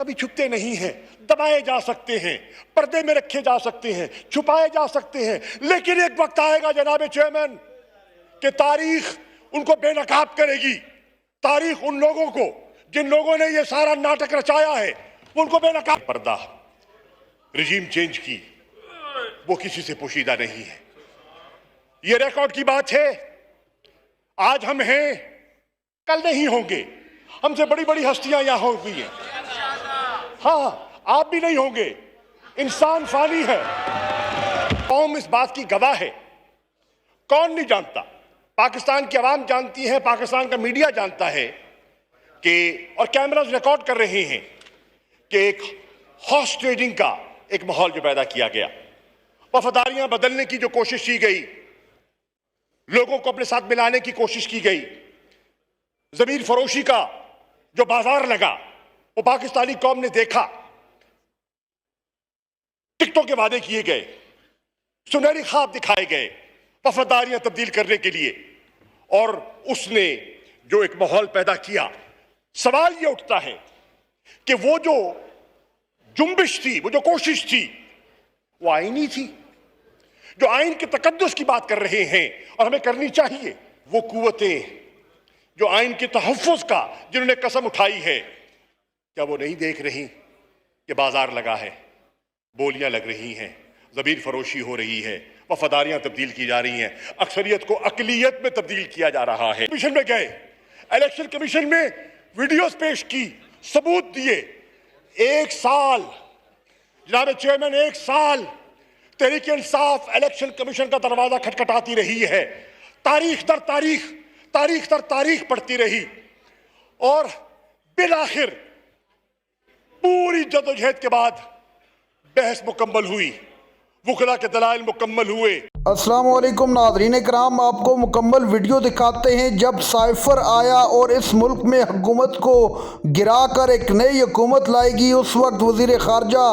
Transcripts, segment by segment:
کبھی چھپتے نہیں ہیں، دبائے جا سکتے ہیں، پردے میں رکھے جا سکتے ہیں، چھپائے جا سکتے ہیں، لیکن ایک وقت آئے گا جناب چیئرمین کہ تاریخ ان کو بے نقاب کرے گی۔ تاریخ ان لوگوں کو جن لوگوں نے یہ سارا ناٹک رچایا ہے ان کو بے نقاب۔ پردہ رجیم چینج کی وہ کسی سے پوشیدہ نہیں ہے، یہ ریکارڈ کی بات ہے۔ آج ہم ہیں، کل نہیں ہوں گے، ہم سے بڑی بڑی ہستیاں یہاں ہوتی ہیں، ہاں آپ بھی نہیں ہوں گے، انسان فانی ہے۔ قوم اس بات کی گواہ ہے، کون نہیں جانتا، پاکستان کی عوام جانتی ہے، پاکستان کا میڈیا جانتا ہے کہ اور کیمراز ریکارڈ کر رہے ہیں کہ ایک ہارس ٹریڈنگ کا ایک ماحول جو پیدا کیا گیا، وفاداریاں بدلنے کی جو کوشش کی گئی، لوگوں کو اپنے ساتھ ملانے کی کوشش کی گئی، ضمیر فروشی کا جو بازار لگا وہ پاکستانی قوم نے دیکھا، ٹکٹوں کے وعدے کیے گئے، سنہری خواب دکھائے گئے وفاداریاں تبدیل کرنے کے لیے، اور اس نے جو ایک ماحول پیدا کیا۔ سوال یہ اٹھتا ہے کہ وہ جو جنبش تھی، وہ جو کوشش تھی، وہ آئینی تھی؟ جو آئین کے تقدس کی بات کر رہے ہیں اور ہمیں کرنی چاہیے، وہ قوتیں جو آئین کے تحفظ کا جنہوں نے قسم اٹھائی ہے، کیا وہ نہیں دیکھ رہی کہ بازار لگا ہے، بولیاں لگ رہی ہیں، ضمیر فروشی ہو رہی ہے، وفاداریاں تبدیل کی جا رہی ہیں، اکثریت کو اقلیت میں تبدیل کیا جا رہا ہے۔ کمیشن میں گئے، الیکشن کمیشن میں ویڈیوز پیش کی، ثبوت دیے، ایک سال جناب چیئرمین، ایک سال تحریک انصاف الیکشن کمیشن کا دروازہ کھٹکھٹاتی رہی ہے، تاریخ در تاریخ، تاریخ در تاریخ پڑھتی رہی، اور بالآخر پوری جدوجہد کے بعد بحث مکمل ہوئی، وکلاء کے دلائل مکمل ہوئے۔ السلام علیکم ناظرین کرام، آپ کو مکمل ویڈیو دکھاتے ہیں جب سائفر آیا اور اس ملک میں حکومت کو گرا کر ایک نئی حکومت لائے گی۔ اس وقت وزیر خارجہ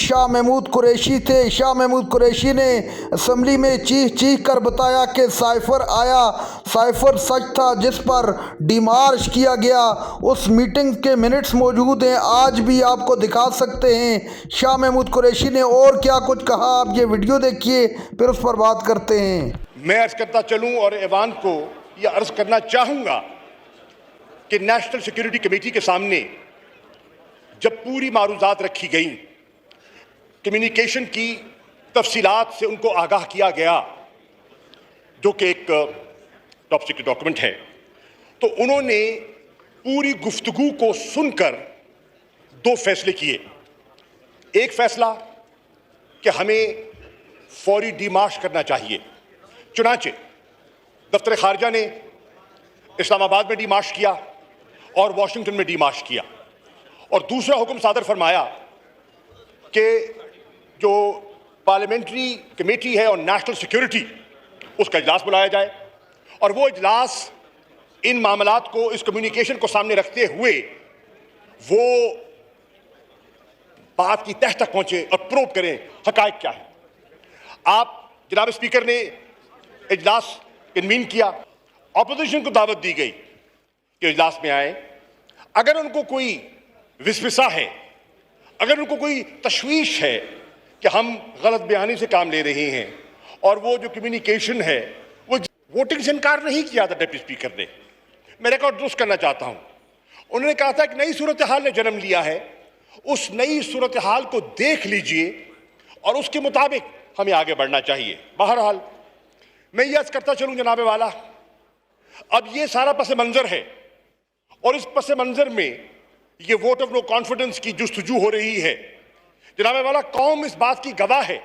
شاہ محمود قریشی تھے۔ شاہ محمود قریشی نے اسمبلی میں چیخ چیخ کر بتایا کہ سائفر آیا، سائفر سچ تھا جس پر ڈیمارش کیا گیا۔ اس میٹنگ کے منٹس موجود ہیں، آج بھی آپ کو دکھا سکتے ہیں شاہ محمود قریشی نے اور کیا کچھ کہا۔ آپ یہ ویڈیو دیکھیے پھر اس پر بات کرتے ہیں۔ میں عرض کرتا چلوں اور ایوان کو یہ عرض کرنا چاہوں گا کہ نیشنل سیکیورٹی کمیٹی کے سامنے جب پوری معروضات رکھی گئیں، کمیونیکیشن کی تفصیلات سے ان کو آگاہ کیا گیا، جو کہ ایک ٹاپ سیکرٹ ڈاکومنٹ ہے، تو انہوں نے پوری گفتگو کو سن کر دو فیصلے کیے۔ ایک فیصلہ کہ ہمیں فوری ڈیمارش کرنا چاہیے، چنانچہ دفتر خارجہ نے اسلام آباد میں ڈیمارش کیا اور واشنگٹن میں ڈیمارش کیا، اور دوسرا حکم صادر فرمایا کہ جو پارلیمنٹری کمیٹی ہے اور نیشنل سیکیورٹی، اس کا اجلاس بلایا جائے، اور وہ اجلاس ان معاملات کو، اس کمیونیکیشن کو سامنے رکھتے ہوئے وہ بات کی تہہ تک پہنچے اور پروب کریں حقائق کیا ہے۔ آپ جناب اسپیکر نے اجلاس کنوین کیا، اپوزیشن کو دعوت دی گئی کہ اجلاس میں آئیں، اگر ان کو کوئی وسوسہ ہے، اگر ان کو کوئی تشویش ہے کہ ہم غلط بیانی سے کام لے رہے ہیں، اور وہ جو کمیونیکیشن ہے وہ ووٹنگ سے انکار نہیں کیا تھا ڈپٹی اسپیکر نے، میں ریکارڈ درست کرنا چاہتا ہوں، انہوں نے کہا تھا کہ نئی صورتحال نے جنم لیا ہے، اس نئی صورتحال کو دیکھ لیجئے اور اس کے مطابق ہمیں آگے بڑھنا چاہیے۔ بہرحال میں یہ عرض کرتا چلوں جناب والا، اب یہ سارا پس منظر ہے، اور اس پس منظر میں یہ ووٹ آف نو کانفیڈنس کی جستجو ہو رہی ہے۔ جناب والا، قوم اس بات کی گواہ ہے،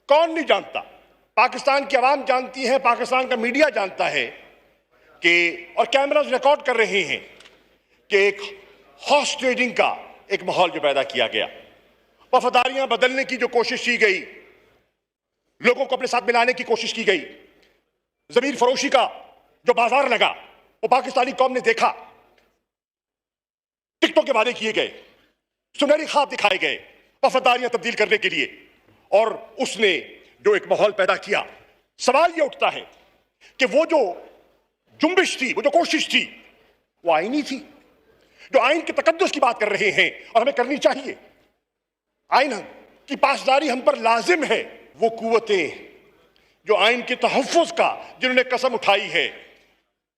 کون نہیں جانتا، پاکستان کی عوام جانتی ہے، پاکستان کا میڈیا جانتا ہے کہ اور کیمراز ریکارڈ کر رہے ہیں کہ ایک ہارس ٹریڈنگ کا ایک ماحول جو پیدا کیا گیا، وفاداریاں بدلنے کی جو کوشش کی گئی، لوگوں کو اپنے ساتھ ملانے کی کوشش کی گئی، ضمیر فروشی کا جو بازار لگا وہ پاکستانی قوم نے دیکھا، ٹکٹوں کے وعدے کیے گئے، سنہری خواب دکھائے گئے وفاداریاں تبدیل کرنے کے لیے، اور اس نے جو ایک ماحول پیدا کیا۔ سوال یہ اٹھتا ہے کہ وہ جو جنبش تھی، وہ جو کوشش تھی، وہ آئینی تھی؟ جو آئین کے تقدس کی بات کر رہے ہیں اور ہمیں کرنی چاہیے. آئین کی پاسداری ہم پر لازم ہے. وہ قوتیں جو آئین کے تحفظ کا جنہوں نے قسم اٹھائی ہے،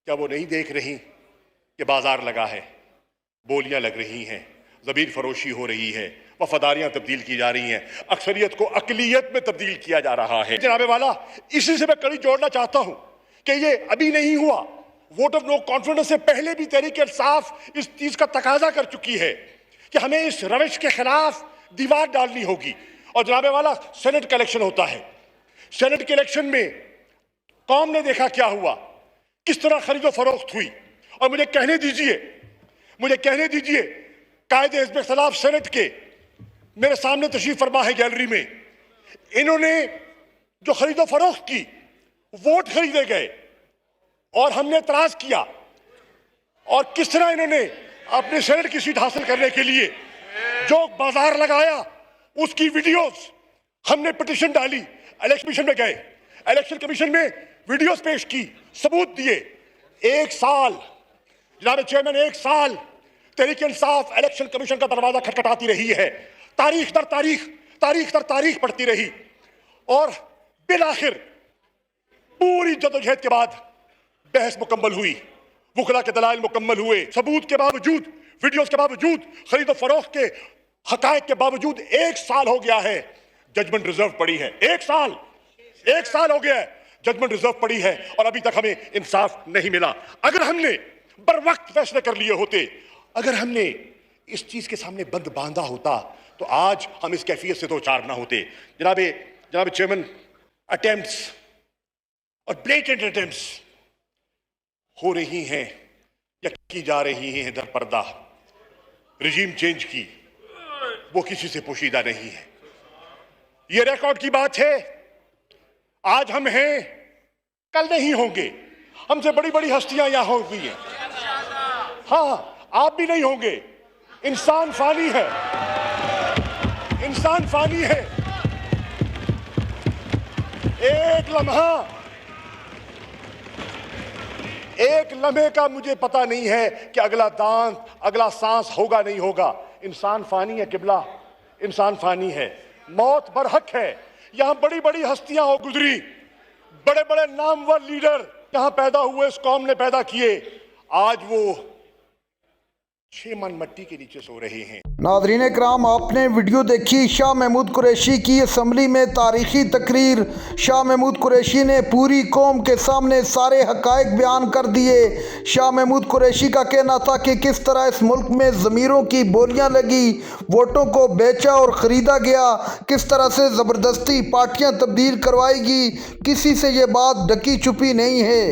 کیا وہ نہیں دیکھ رہی کہ بازار لگا ہے، بولیاں لگ رہی ہیں، زمین فروشی ہو رہی ہے، وفاداریاں تبدیل کی جا رہی ہیں، اکثریت کو اقلیت میں تبدیل کیا جا رہا ہے. جناب والا، اسی سے میں کڑی جوڑنا چاہتا ہوں کہ یہ ابھی نہیں ہوا. ووٹ آف نو کانفیڈنس سے پہلے بھی تحریک انصاف اس چیز کا تقاضا کر چکی ہے کہ ہمیں اس روش کے خلاف دیوار ڈالنی ہوگی. اور جناب والا، سینٹ کا الیکشن ہوتا ہے. سینٹ کے الیکشن میں قوم نے دیکھا کیا ہوا، کس طرح خرید و فروخت ہوئی. اور مجھے کہنے دیجئے قائد حزب اختلاف سینٹ کے میرے سامنے تشریف فرما ہے گیلری میں. انہوں نے جو خرید و فروخت کی، ووٹ خریدے گئے اور ہم نے اعتراض کیا. اور کس طرح انہوں نے اپنے سینٹ کی سیٹ حاصل کرنے کے لیے جو بازار لگایا، اس کی ویڈیوز ہم نے پٹیشن ڈالی. الیکشن کمیشن میں گئے، الیکشن کمیشن میں ویڈیوز پیش کی، ثبوت دیے. 1 سال جناب چیئرمین، 1 سال تحریک انصاف الیکشن کمیشن کا دروازہ کھٹکھٹاتی رہی ہے، تاریخ در تاریخ پڑھتی رہی. اور بالآخر پوری جدوجہد کے بعد بحث مکمل ہوئی، وکلا کے دلائل مکمل ہوئے، ثبوت کے باوجود، ویڈیوز کے باوجود، خرید و فروخت کے حقائق کے باوجود 1 سال ہو گیا ہے. ججمنٹ ریزرو پڑی ہے. 1 سال ہو گیا ہے، ججمنٹ ریزرو پڑی ہے اور ابھی تک ہمیں انصاف نہیں ملا. اگر ہم نے بر وقت فیصلے کر لیے ہوتے، اگر ہم نے اس چیز کے سامنے بند باندھا ہوتا، تو آج ہم اس کیفیت سے دوچار نہ ہوتے. جناب چیئرمین، اٹیمپٹس اور بلیٹنٹ اٹیمپٹس ہو رہی ہیں یا کی جا رہی ہیں در پردہ رجیم چینج کی، وہ کسی سے پوشیدہ نہیں ہے. یہ ریکارڈ کی بات ہے. آج ہم ہیں، کل نہیں ہوں گے. ہم سے بڑی بڑی ہستیاں یہاں ہو گئی ہیں. ہاں، آپ بھی نہیں ہوں گے. انسان فانی ہے. ایک لمحے کا مجھے پتا نہیں ہے کہ اگلا سانس ہوگا نہیں ہوگا. انسان فانی ہے قبلہ، انسان فانی ہے. موت برحق ہے. یہاں بڑی بڑی ہستیاں ہو گزری، بڑے بڑے نامور لیڈر یہاں پیدا ہوئے، اس قوم نے پیدا کیے. آج وہ 6 من مٹی کے نیچے سو رہے ہیں. ناظرین کرام، آپ نے ویڈیو دیکھی شاہ محمود قریشی کی اسمبلی میں تاریخی تقریر. شاہ محمود قریشی نے پوری قوم کے سامنے سارے حقائق بیان کر دیے. شاہ محمود قریشی کا کہنا تھا کہ کس طرح اس ملک میں ضمیروں کی بولیاں لگی، ووٹوں کو بیچا اور خریدا گیا، کس طرح سے زبردستی پارٹیاں تبدیل کروائی گی. کسی سے یہ بات ڈکی چھپی نہیں ہے.